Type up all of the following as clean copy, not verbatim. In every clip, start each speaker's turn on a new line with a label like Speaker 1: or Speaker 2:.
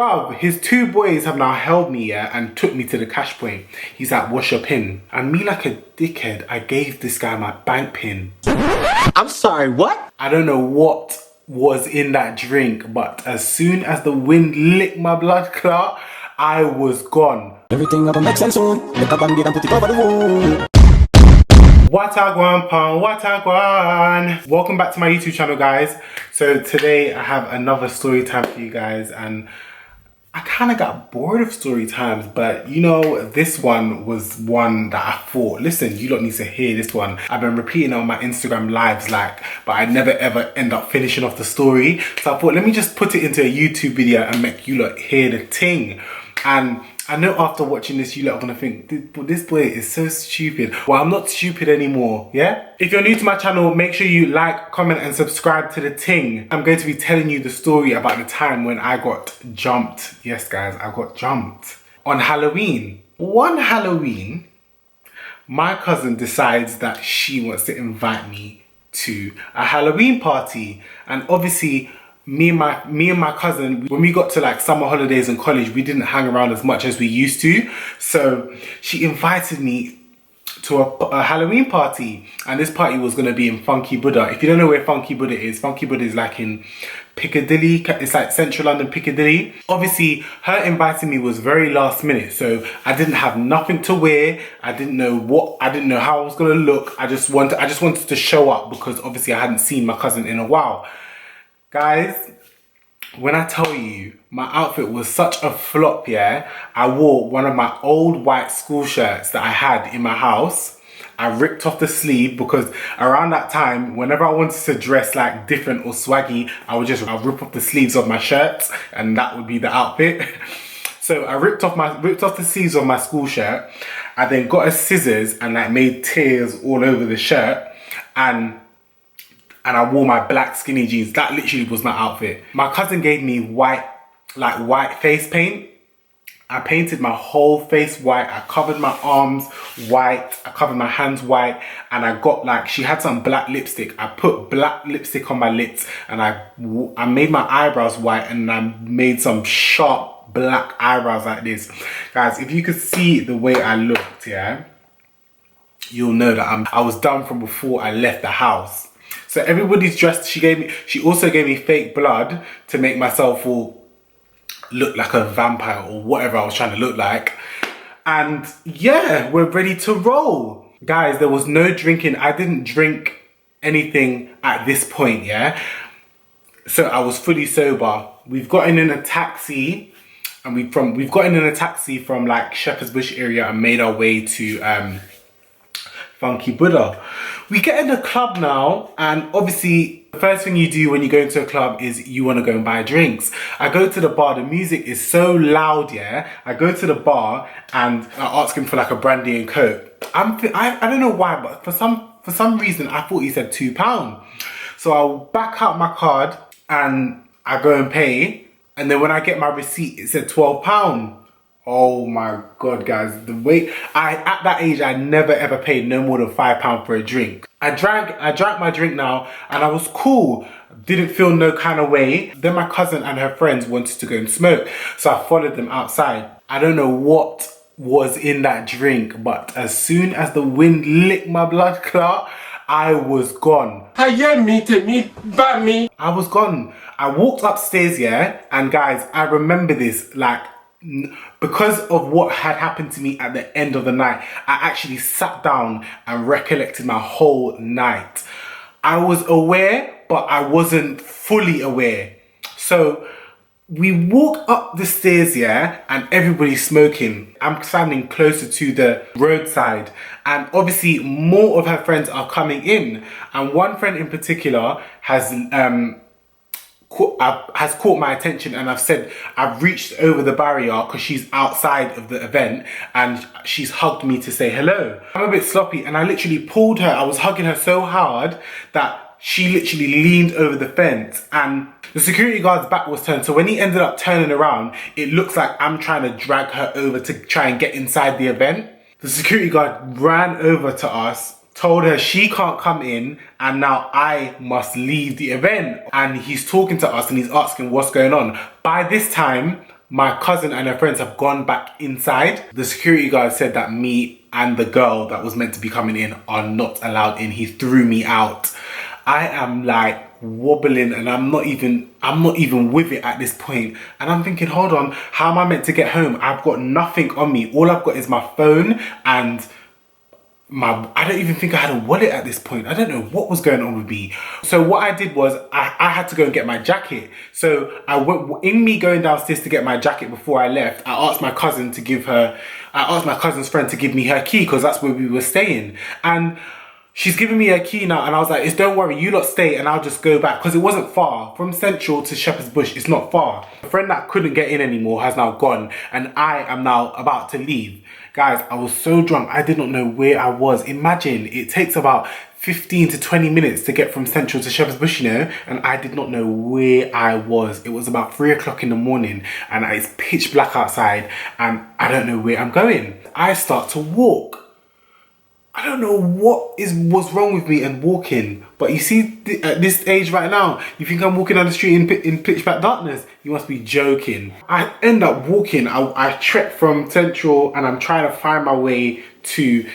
Speaker 1: bruv, his two boys have now held me, yeah, and took me to the cash point. He's like, what's your pin? And me like a dickhead, I gave this guy my bank pin.
Speaker 2: I'm sorry, what?
Speaker 1: I don't know what was in that drink, but as soon as the wind licked my blood clot, I was gone.
Speaker 2: Everything up makes sense soon. Make a bandit and put it over the wound.
Speaker 1: Watagwan pan, watagwan. Welcome back to my YouTube channel, guys. So today I have another story time for you guys, and I kind of got bored of story times, but you know, this one was one that I thought, listen, you lot need to hear this one. I've been repeating it on my Instagram lives, but I never ever end up finishing off the story. So I thought, let me just put it into a YouTube video and make you lot hear the ting. And I know after watching this, you lot are gonna think, this boy is so stupid. Well, I'm not stupid anymore, yeah? If you're new to my channel, make sure you like, comment, and subscribe to the ting. I'm going to be telling you the story about the time when I got jumped. Yes, guys, I got jumped. On Halloween. One Halloween, my cousin decides that she wants to invite me to a Halloween party. And obviously, me and my cousin, when we got to like summer holidays in college, we didn't hang around as much as we used to. So she invited me to a Halloween party, and this party was going to be in Funky Buddha. If you don't know where Funky Buddha is like in Piccadilly. It's like central London, Piccadilly. Obviously, her inviting me was very last minute, so I didn't have nothing to wear. I didn't know how I was going to look. I just wanted to show up because obviously I hadn't seen my cousin in a while. Guys, when I tell you my outfit was such a flop, yeah, I wore one of my old white school shirts that I had in my house. I ripped off the sleeve because around that time, whenever I wanted to dress like different or swaggy, I'll rip off the sleeves of my shirts and that would be the outfit. So I ripped off the sleeves of my school shirt. I then got a scissors and like made tears all over the shirt, and I wore my black skinny jeans. That literally was my outfit. My cousin gave me white face paint. I painted my whole face white. I covered my arms white. I covered my hands white. And I got she had some black lipstick. I put black lipstick on my lips, and I made my eyebrows white, and I made some sharp black eyebrows like this. Guys, if you could see the way I looked, yeah, you'll know that I was done from before I left the house. So everybody's dressed. She also gave me fake blood to make myself look like a vampire or whatever I was trying to look like. And yeah, we're ready to roll. Guys, there was no drinking. I didn't drink anything at this point, yeah? So I was fully sober. We've gotten in a taxi, and we've gotten in a taxi from like Shepherd's Bush area and made our way to Funky Buddha. We get in the club now, and obviously the first thing you do when you go into a club is you want to go and buy drinks. I go to the bar, the music is so loud, yeah. I go to the bar and I ask him for like a brandy and coke. I don't know why, but for some reason I thought he said £2. So I'll back out my card and I go and pay, and then when I get my receipt it said £12. Oh my God, guys, at that age, I never ever paid no more than £5 for a drink. I drank my drink now, and I was cool. Didn't feel no kind of way. Then my cousin and her friends wanted to go and smoke, so I followed them outside. I don't know what was in that drink, but as soon as the wind licked my blood clot, I was gone. I was gone. I walked upstairs, yeah, and guys, I remember this because of what had happened to me at the end of the night. I actually sat down and recollected my whole night. I was aware, but I wasn't fully aware. So we walk up the stairs, yeah, and everybody's smoking. I'm standing closer to the roadside, and obviously more of her friends are coming in, and one friend in particular has caught my attention, and I've reached over the barrier because she's outside of the event, and she's hugged me to say hello. I'm a bit sloppy, and I literally pulled her. I was hugging her so hard that she literally leaned over the fence, and the security guard's back was turned. So when he ended up turning around, it looks like I'm trying to drag her over to try and get inside the event. The security guard ran over to us, told her she can't come in, and now I must leave the event. And he's talking to us and he's asking what's going on. By this time, my cousin and her friends have gone back inside. The security guard said that me and the girl that was meant to be coming in are not allowed in. He threw me out. I am like wobbling and I'm not even with it at this point. And I'm thinking, hold on, how am I meant to get home? I've got nothing on me. All I've got is my phone and I don't even think I had a wallet at this point. I don't know what was going on with me. So what I did was I had to go and get my jacket. So in me going downstairs to get my jacket before I left, I asked my cousin's friend to give me her key because that's where we were staying. And she's giving me her key now and I was like, don't worry, you lot stay and I'll just go back. Because it wasn't far. From Central to Shepherd's Bush, it's not far. A friend that couldn't get in anymore has now gone and I am now about to leave. Guys, I was so drunk, I did not know where I was. Imagine, it takes about 15 to 20 minutes to get from Central to Shepherd's Bush, you know, and I did not know where I was. It was about 3 o'clock in the morning and it's pitch black outside and I don't know where I'm going. I start to walk. I don't know what's wrong with me and walking, but you see at this age right now, you think I'm walking down the street in pitch black darkness? You must be joking. I end up walking, I trek from Central and I'm trying to find my way to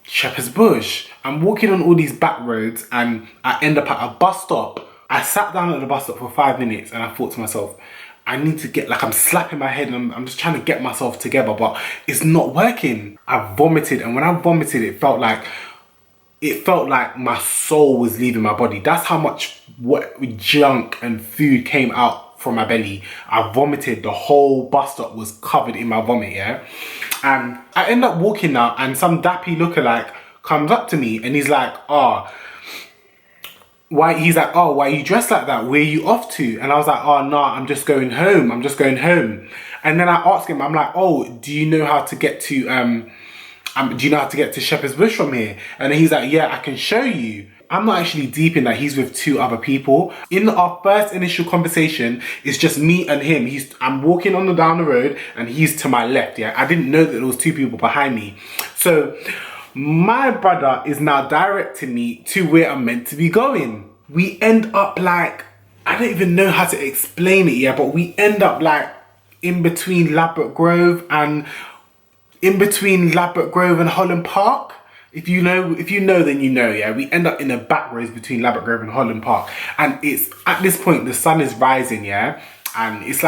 Speaker 1: Shepherd's Bush. I'm walking on all these back roads and I end up at a bus stop. I sat down at the bus stop for 5 minutes and I thought to myself, I need to get, like I'm slapping my head and I'm just trying to get myself together, but it's not working. I vomited and when I vomited, it felt like my soul was leaving my body. That's how much junk and food came out from my belly. I vomited, the whole bus stop was covered in my vomit, yeah? And I end up walking now and some dappy lookalike comes up to me and he's like, why are you dressed like that? Where are you off to? And I was like, nah, I'm just going home. And then I asked him, I'm like, do you know how to get to Shepherd's Bush from here? And then he's like, yeah, I can show you. I'm not actually deep in that. He's with 2 other people. In our first initial conversation, it's just me and him. I'm walking down the road and he's to my left, yeah? I didn't know that there was 2 people behind me. So my brother is now directing me to where I'm meant to be going. We end up like, I don't even know how to explain it yet, but we end up like in between Ladbroke Grove and Holland Park. If you know, then you know, yeah. We end up in the back roads between Ladbroke Grove and Holland Park. And it's, at this point, the sun is rising, yeah? And it's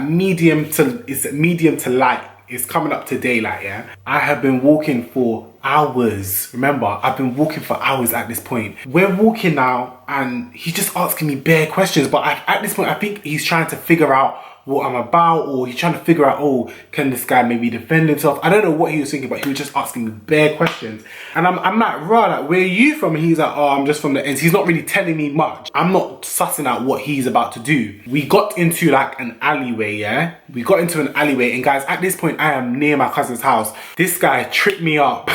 Speaker 1: medium to light. It's coming up to daylight, yeah? I have been walking for hours. Remember, I've been walking for hours at this point. We're walking now and he's just asking me bare questions. But at this point, I think he's trying to figure out what I'm about, or he's trying to figure out, can this guy maybe defend himself? I don't know what he was thinking, but he was just asking me bare questions. And I'm like, like, where are you from? And he's like, I'm just from the ends. He's not really telling me much. I'm not sussing out what he's about to do. We got into like an alleyway, yeah? We got into an alleyway, and guys, at this point, I am near my cousin's house. This guy tripped me up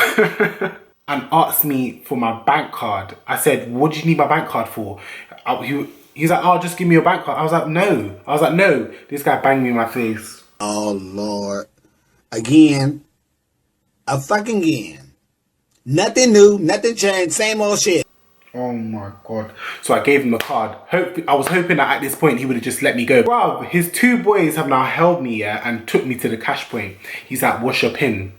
Speaker 1: and asked me for my bank card. I said, what do you need my bank card for? He's like, just give me your bank card. I was like, no. This guy banged me in my face.
Speaker 2: Oh, Lord. Again. A fucking again. Nothing new, nothing changed, same old shit.
Speaker 1: Oh my God. So I gave him the card. I was hoping that at this point he would have just let me go. Bruv, his 2 boys have now held me, yeah, and took me to the cash point. He's like, what's your PIN?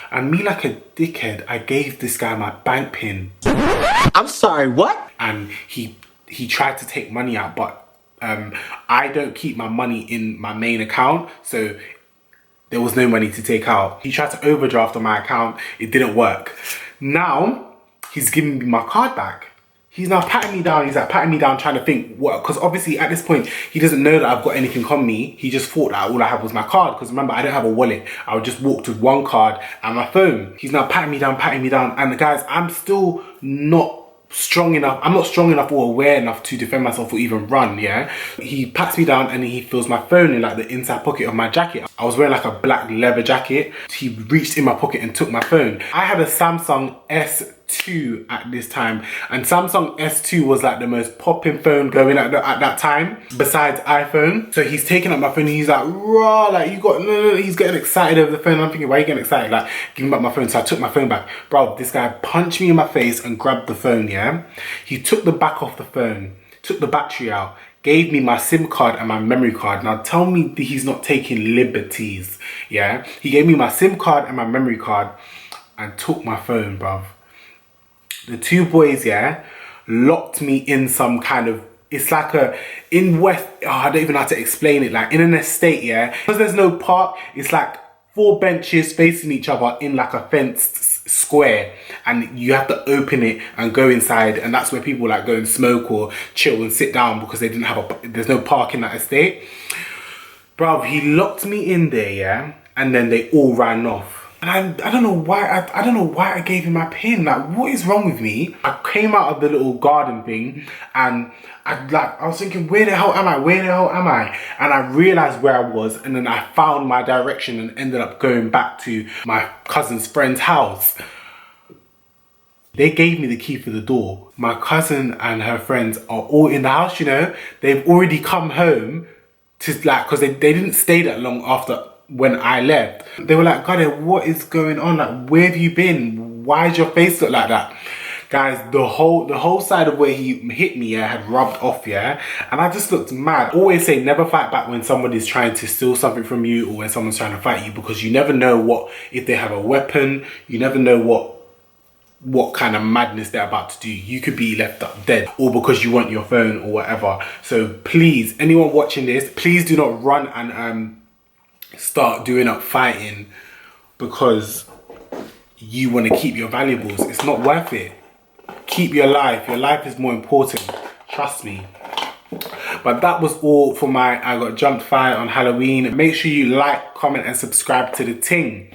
Speaker 1: And me like a dickhead, I gave this guy my bank PIN.
Speaker 2: I'm sorry, what?
Speaker 1: And he tried to take money out, but I don't keep my money in my main account, so there was no money to take out. He tried to overdraft on my account. It didn't work. Now he's giving me my card back. He's now patting me down. He's like patting me down, trying to think what, because obviously at this point he doesn't know that I've got anything on me. He just thought that all I had was my card, because remember, I don't have a wallet. I would just walk with 1 card and my phone. He's now patting me down, and guys, I'm still not strong enough. I'm not strong enough or aware enough to defend myself or even run, yeah? He pats me down and he fills my phone in like the inside pocket of my jacket. I was wearing like a black leather jacket. He reached in my pocket and took my phone. I had a Samsung S2 at this time, and Samsung S2 was like the most popping phone going at that time, besides iPhone. So he's taking up my phone and he's like, raw, like you got, no. He's getting excited over the phone. I'm thinking, why are you getting excited? Like, give me back my phone. So I took my phone back. Bro, this guy punched me in my face and grabbed the phone, yeah? He took the back off the phone, took the battery out, gave me my SIM card and my memory card. Now tell me that he's not taking liberties, yeah? He gave me my SIM card and my memory card and took my phone, bruv. The two boys, yeah, locked me in some kind of, it's like in West, I don't even know how to explain it, like in an estate, yeah? Because there's no park, it's like 4 benches facing each other in like a fenced square, and you have to open it and go inside, and that's where people like go and smoke or chill and sit down because they didn't have there's no park in that estate. Bruv, he locked me in there, yeah, and then they all ran off. And I don't know why I don't know why I gave him my pin. Like, what is wrong with me? I came out of the little garden thing and I was thinking, where the hell am I? Where the hell am I? And I realized where I was, and then I found my direction and ended up going back to my cousin's friend's house. They gave me the key for the door. My cousin and her friends are all in the house, you know. They've already come home to like, because they didn't stay that long after when I left. They were like, God, what is going on? Like, where have you been? Why does your face look like that? Guys, the whole side of where he hit me, yeah, had rubbed off, yeah, and I just looked mad. Always say never fight back when somebody's trying to steal something from you or when someone's trying to fight you, because you never know if they have a weapon. You never know what kind of madness they're about to do. You could be left up dead, or because you want your phone or whatever. So please, anyone watching this, please do not run and start doing up fighting because you want to keep your valuables. It's not worth it. Keep your life. Your life is more important. Trust me. But that was all for my I Got Jumped fight on Halloween. Make sure you like, comment and subscribe to the ting.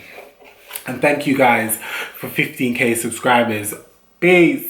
Speaker 1: And thank you guys for 15k subscribers. Peace.